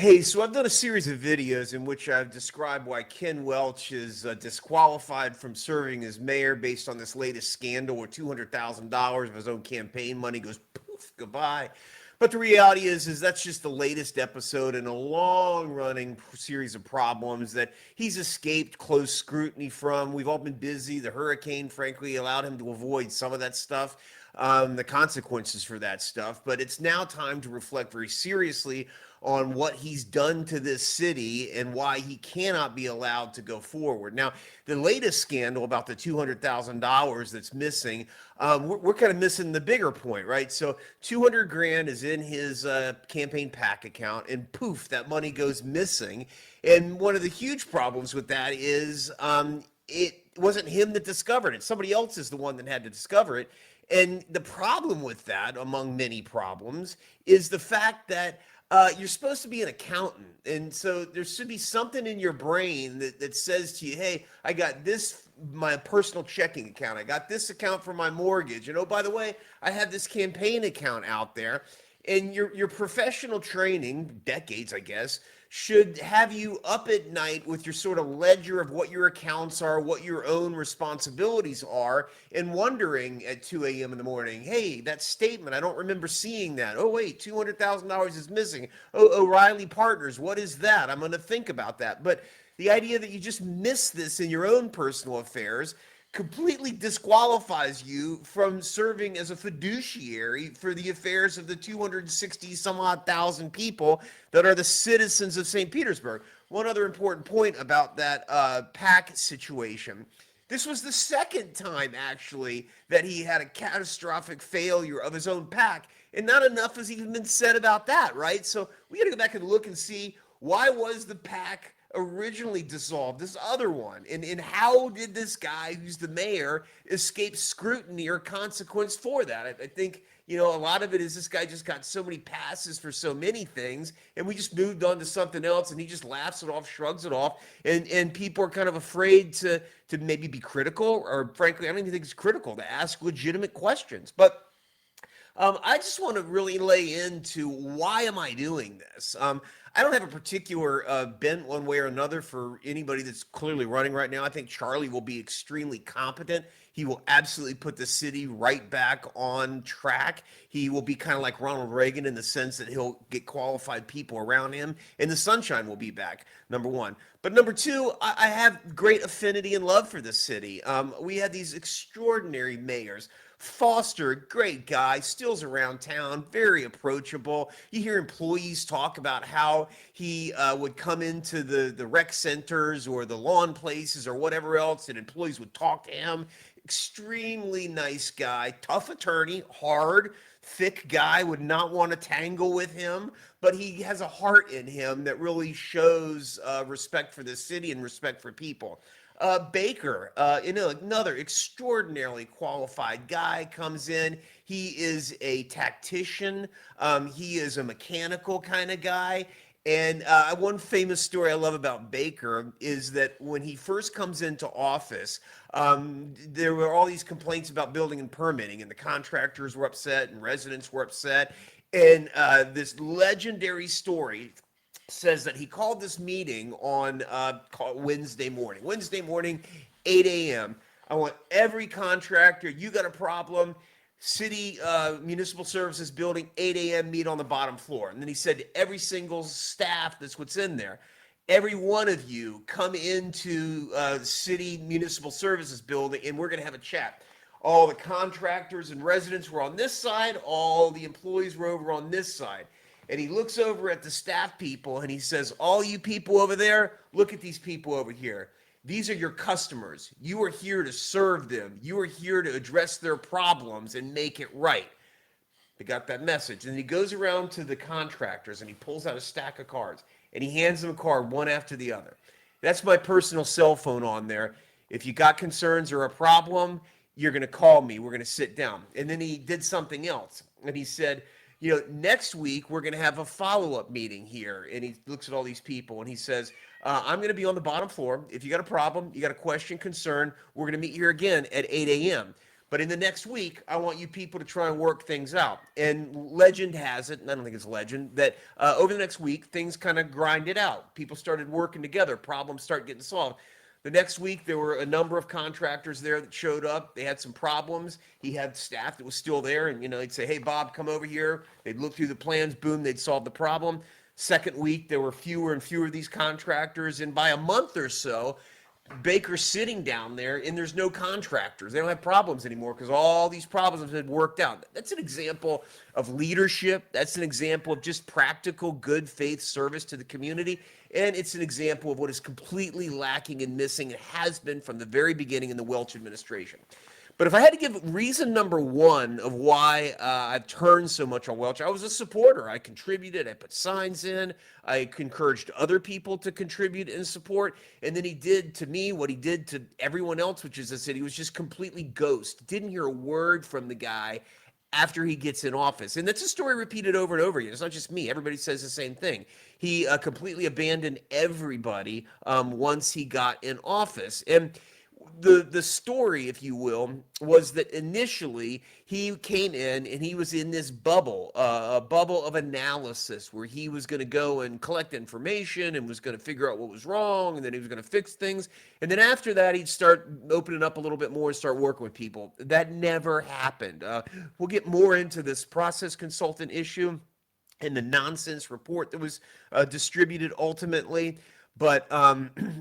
Hey, so I've done a series of videos in which I've described why Ken Welch is disqualified from serving as mayor based on this latest scandal where $200,000 of his own campaign money goes poof, goodbye. But the reality is that's just the latest episode in a long-running series of problems that he's escaped close scrutiny from. We've all been busy. The hurricane, frankly, allowed him to avoid some of that stuff, the consequences for that stuff. But it's now time to reflect very seriously on what he's done to this city and why he cannot be allowed to go forward. Now, the latest scandal about the $200,000 that's missing, we're kind of missing the bigger point, right? So 200 grand is in his campaign PAC account, and poof, that money goes missing. And one of the huge problems with that is it wasn't him that discovered it. Somebody else is the one that had to discover it. And the problem with that, among many problems, is the fact that you're supposed to be an accountant. And so there should be something in your brain that says to you, hey, I got this, my personal checking account. I got this account for my mortgage. And oh, by the way, I have this campaign account out there. And your professional training, decades, I guess, should have you up at night with your sort of ledger of what your accounts are, what your own responsibilities are, and wondering at 2 a.m. in the morning, hey, that statement, I don't remember seeing that. Oh, wait, $200,000 is missing. Oh, O'Reilly Partners, what is that? I'm going to think about that. But the idea that you just miss this in your own personal affairs completely disqualifies you from serving as a fiduciary for the affairs of the 260 some odd thousand people that are the citizens of St. Petersburg. One other important point about that PAC situation. This was the second time, actually, that he had a catastrophic failure of his own PAC. And not enough has even been said about that, right? So we got to go back and look and see, why was the PAC originally dissolved, this other one, and how did this guy who's the mayor escape scrutiny or consequence for that? I think, a lot of it is this guy just got so many passes for so many things, and we just moved on to something else, and he just laughs it off, shrugs it off, and people are kind of afraid to maybe be critical, or frankly, I don't even think it's critical to ask legitimate questions. But I just want to really lay into, why am I doing this? I don't have a particular bent one way or another for anybody that's clearly running right now. I think Charlie will be extremely competent. He will absolutely put the city right back on track. He will be kind of like Ronald Reagan in the sense that he'll get qualified people around him, and the sunshine will be back, number one. But number two, I have great affinity and love for this city. We had these extraordinary mayors. Foster, great guy, still's around town, very approachable. You hear employees talk about how he would come into the rec centers or the lawn places or whatever else, and employees would talk to him. Extremely nice guy, tough attorney, hard, thick guy, would not want to tangle with him, but he has a heart in him that really shows respect for the city and respect for people. Baker, another extraordinarily qualified guy, comes in. He is a tactician. He is a mechanical kind of guy. And one famous story I love about Baker is that when he first comes into office, there were all these complaints about building and permitting, and the contractors were upset and residents were upset. And this legendary story says that he called this meeting on Wednesday morning. Wednesday morning, 8 a.m. I want every contractor, you got a problem, city municipal services building, 8 a.m., meet on the bottom floor. And then he said to every single staff, that's what's in there, every one of you come into city municipal services building, and we're going to have a chat. All the contractors and residents were on this side, all the employees were over on this side. And he looks over at the staff people and he says, all you people over there, look at these people over here. These are your customers. You are here to serve them. You are here to address their problems and make it right. They got that message. And he goes around to the contractors and he pulls out a stack of cards and he hands them a card one after the other. That's my personal cell phone on there. If you got concerns or a problem, you're going to call me. We're going to sit down. And then he did something else. And he said, next week we're going to have a follow-up meeting here. And he looks at all these people and he says, I'm going to be on the bottom floor. If you got a problem, you got a question, concern, we're going to meet here again at 8 a.m. But in the next week, I want you people to try and work things out. And legend has it, and I don't think it's legend, that over the next week, things kind of grinded out. People started working together. Problems start getting solved. The next week, there were a number of contractors there that showed up. They had some problems. He had staff that was still there, and they'd say, "Hey, Bob, come over here." They'd look through the plans. Boom, they'd solve the problem. Second week, there were fewer and fewer of these contractors, and by a month or so, Baker's sitting down there and there's no contractors. They don't have problems anymore because all these problems have been worked out. That's an example of leadership. That's an example of just practical, good faith service to the community. And it's an example of what is completely lacking and missing and has been from the very beginning in the Welch administration. But if I had to give reason number one of why I've turned so much on Welch, I was a supporter. I contributed. I put signs in. I encouraged other people to contribute and support. And then he did to me what he did to everyone else, which is I said he was just completely ghost. Didn't hear a word from the guy after he gets in office. And that's a story repeated over and over again. It's not just me. Everybody says the same thing. He completely abandoned everybody once he got in office. And the story, if you will, was that initially he came in and he was in this bubble, a bubble of analysis where he was going to go and collect information and was going to figure out what was wrong, and then he was going to fix things. And then after that, he'd start opening up a little bit more and start working with people. That never happened. We'll get more into this process consultant issue and the nonsense report that was distributed ultimately. But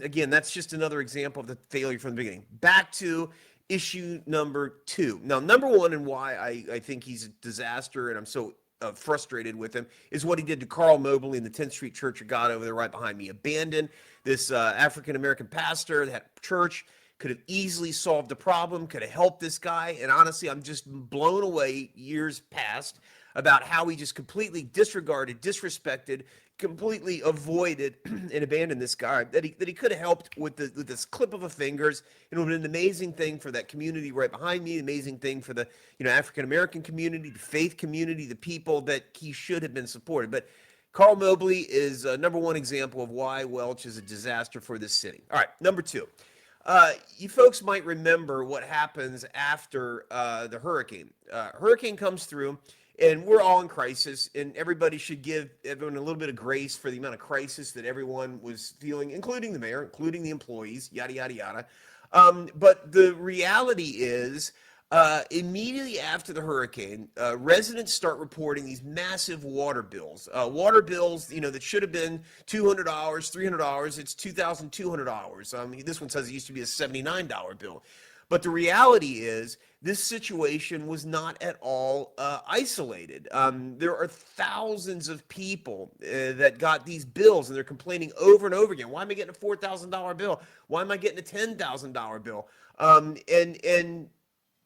again, that's just another example of the failure from the beginning. Back to issue number two. Now, number one, and why I think he's a disaster and I'm so frustrated with him, is what he did to Carl Mobley in the 10th Street Church of God over there right behind me. Abandoned this African-American pastor that had church, could have easily solved the problem, could have helped this guy. And honestly, I'm just blown away years past about how he just completely disregarded, disrespected, completely avoided and abandoned this guy that he could have helped with this clip of a fingers. It would have been an amazing thing for that community right behind me, an amazing thing for the African American community, the faith community, the people that he should have been supported. But Carl Mobley is number one example of why Welch is a disaster for this city. All right, number two. You folks might remember what happens after the hurricane. Hurricane comes through, and we're all in crisis, and everybody should give everyone a little bit of grace for the amount of crisis that everyone was feeling, including the mayor, including the employees, yada, yada, yada. But the reality is, immediately after the hurricane, residents start reporting these massive water bills. Water bills, that should have been $200, $300. It's $2,200. This one says it used to be a $79 bill. But the reality is, this situation was not at all isolated. There are thousands of people that got these bills, and they're complaining over and over again. Why am I getting a $4,000 bill? Why am I getting a $10,000 bill? And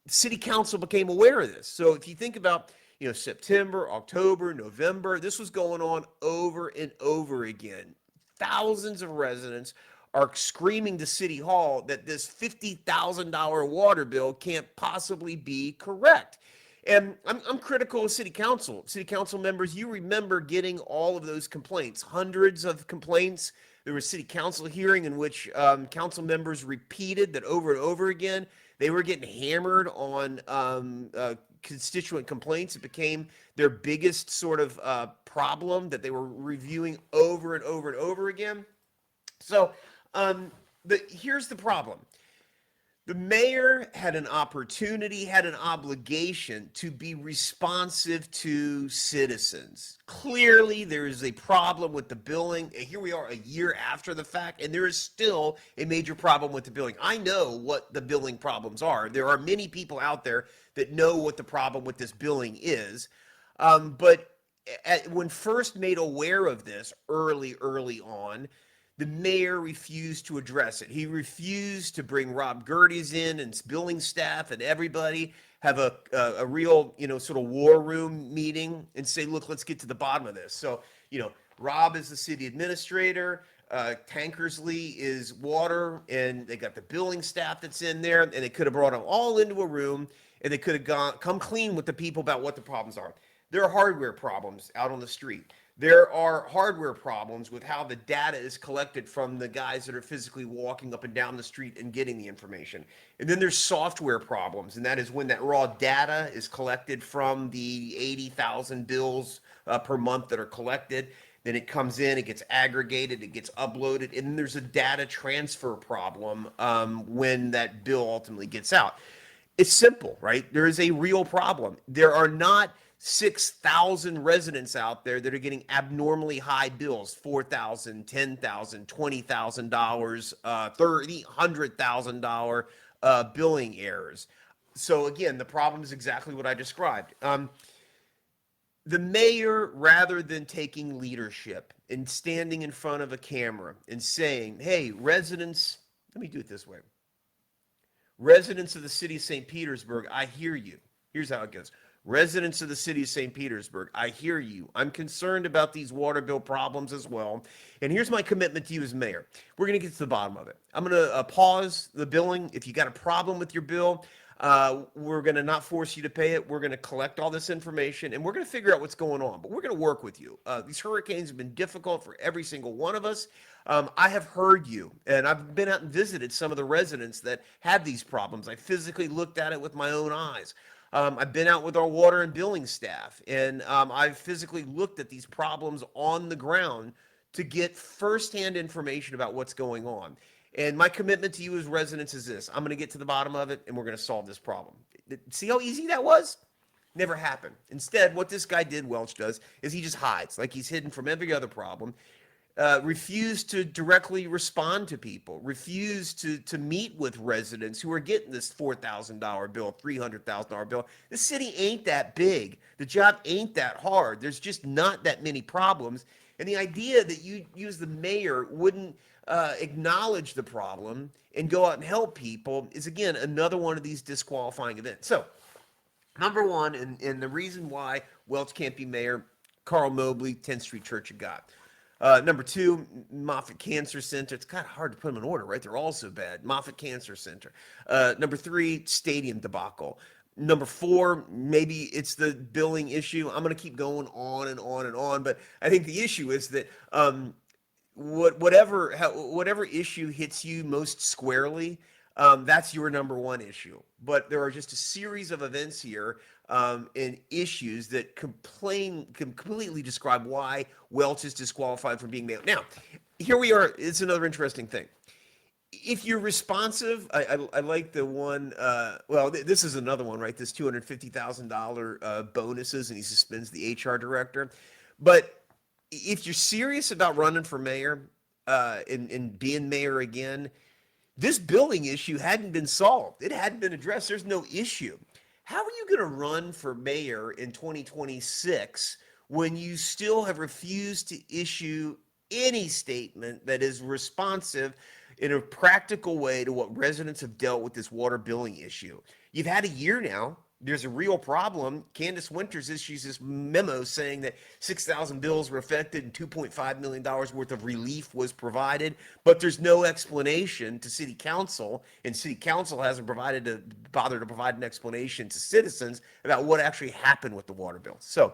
city council became aware of this. So if you think about, September, October, November, this was going on over and over again. Thousands of residents are screaming to City Hall that this $50,000 water bill can't possibly be correct. And I'm critical of City Council. City Council members, you remember getting all of those complaints, hundreds of complaints. There was a City Council hearing in which council members repeated that over and over again. They were getting hammered on constituent complaints. It became their biggest sort of problem that they were reviewing over and over and over again. So here's the problem. The mayor had an opportunity, had an obligation to be responsive to citizens. Clearly, there is a problem with the billing. Here we are a year after the fact, and there is still a major problem with the billing. I know what the billing problems are. There are many people out there that know what the problem with this billing is. But when first made aware of this early on, the mayor refused to address it. He refused to bring Rob Gerdes in and billing staff and everybody, have a real, sort of war room meeting and say, look, let's get to the bottom of this. So, Rob is the city administrator, Tankersley is water, and they got the billing staff that's in there, and they could have brought them all into a room, and they could have come clean with the people about what the problems are. There are hardware problems out on the street. There are hardware problems with how the data is collected from the guys that are physically walking up and down the street and getting the information. And then there's software problems, and that is when that raw data is collected from the 80,000 bills per month that are collected. Then it comes in, it gets aggregated, it gets uploaded, and then there's a data transfer problem when that bill ultimately gets out. It's simple, right? There is a real problem. There are not 6,000 residents out there that are getting abnormally high bills, $4,000, $10,000, $20,000, $30,000, $100,000 billing errors. So again, the problem is exactly what I described. The mayor, rather than taking leadership and standing in front of a camera and saying, hey, residents, let me do it this way. Residents of the city of St. Petersburg, I hear you. Here's how it goes. Residents of the city of St. Petersburg, I hear you. I'm concerned about these water bill problems as well. And here's my commitment to you as mayor. We're going to get to the bottom of it. I'm going to pause the billing. If you got a problem with your bill, we're going to not force you to pay it. We're going to collect all this information and we're going to figure out what's going on. But we're going to work with you. These hurricanes have been difficult for every single one of us. I have heard you, and I've been out and visited some of the residents that have these problems. I physically looked at it with my own eyes. I've been out with our water and billing staff, and I've physically looked at these problems on the ground to get firsthand information about what's going on. And my commitment to you as residents is this. I'm going to get to the bottom of it, and we're going to solve this problem. See how easy that was? Never happened. Instead, what this guy did, Welch does, is he just hides, like he's hidden from every other problem. Refuse to directly respond to people, refuse to meet with residents who are getting this $4,000 bill, $300,000 bill. The city ain't that big. The job ain't that hard. There's just not that many problems. And the idea that you as the mayor wouldn't acknowledge the problem and go out and help people is, again, another one of these disqualifying events. So, number one, and the reason why Welch can't be mayor, Carl Mobley, 10th Street Church of God. Number two, Moffitt Cancer Center. It's kind of hard to put them in order, right? They're all so bad. Moffitt Cancer Center. Number three, stadium debacle. Number four, maybe it's the billing issue. I'm going to keep going on and on and on, but I think the issue is that whatever issue hits you most squarely, that's your number one issue. But there are just a series of events here and issues that completely describe why Welch is disqualified from being mayor. Now, here we are. It's another interesting thing. If you're responsive, I like the one. This is another one, right? This $250,000 bonuses, and he suspends the HR director. But if you're serious about running for mayor and being mayor again, this billing issue hadn't been solved. It hadn't been addressed. There's no issue. How are you going to run for mayor in 2026 when you still have refused to issue any statement that is responsive in a practical way to what residents have dealt with this water billing issue? You've had a year now. There's a real problem. Candace Winters issues this memo saying that 6,000 bills were affected and $2.5 million worth of relief was provided, but there's no explanation to City Council, and City Council hasn't bothered to provide an explanation to citizens about what actually happened with the water bill. So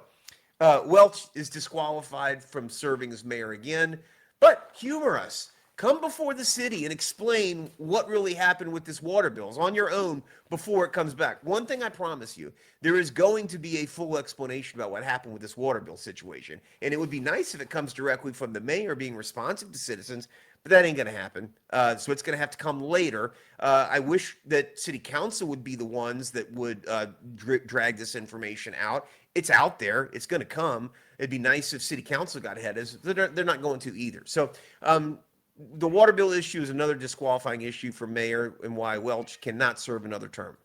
Welch is disqualified from serving as mayor again, but humor us. Come before the city and explain what really happened with this water bills on your own before it comes back. One thing I promise you, there is going to be a full explanation about what happened with this water bill situation. And it would be nice if it comes directly from the mayor being responsive to citizens, but that ain't going to happen. So it's going to have to come later. I wish that City Council would be the ones that would drag this information out. It's out there. It's going to come. It'd be nice if City Council got ahead. They're not going to either. So, the water bill issue is another disqualifying issue for mayor and why Welch cannot serve another term.